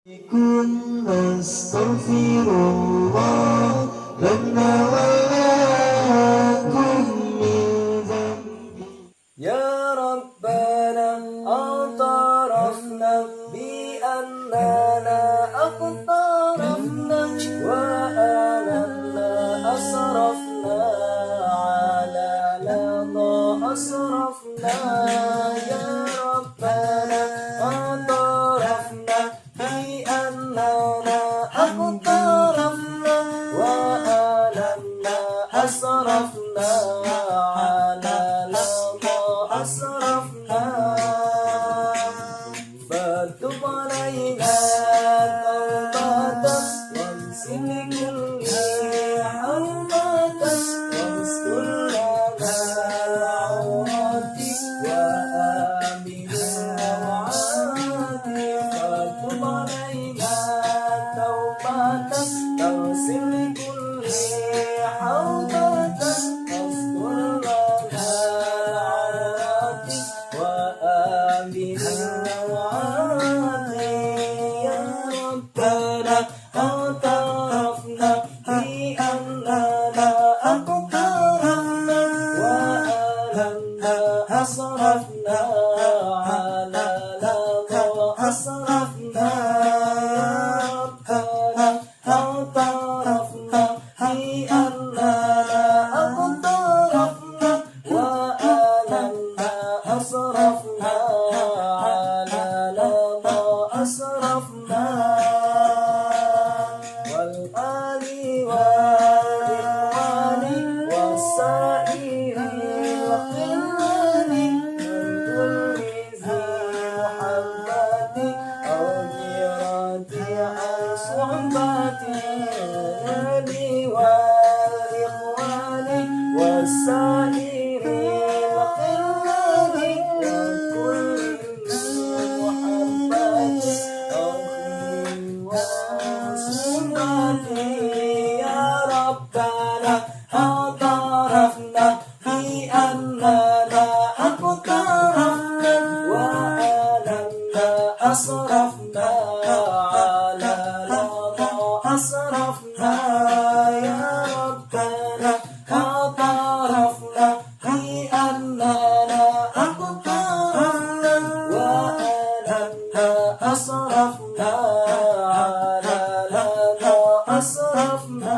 Astaghfirullah lana wa lakum min dhanbi. Ya Rabbana a'tarafna bi annana aqtarafna wa alanna asrafna ala lana asrafna. Ya Rabbana a'tarafna bi annana aqtarafna wa alanna asrafna ala lana asrafna. Fatub alaina tawbatan wamsil kulli hawmatan wastur lana awrati wa amin rawati. Fatub alaina tawbatan wamsil kulli hawmatan wastur lana awrati wa amin rawati. Ya Rabbana a'tarafna bi annana aqtarafna wa alanna asrafna ala lana asrafna. Ya Rabbana a'tarafna bi annana aqtarafna wa alanna asrafna ala lana asrafna. Wal ali wal ikhwani wasairil khilani min kulli zi muhabbati aw jirati an suhbati. Ali wal ikhwani wasairil khilani min kulli zi muhabbati aw suhbati. Ya Rabbana a'tarafna bi annana aqtarafna wa alanna asrafna ala lana asrafna. Ya Rabbana a'tarafna bi annana aqtarafna wa alanna asrafna ala lana asrafna.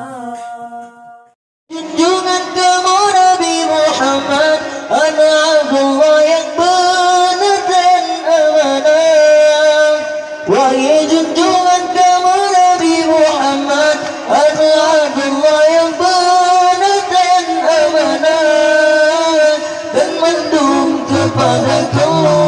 Junjungan kamu Nabi Muhammad, anak Allah yang benar dan amanah. Wahai junjungan kamu Nabi Muhammad, anak Allah yang benar dan amanah, dan mendung kepada kau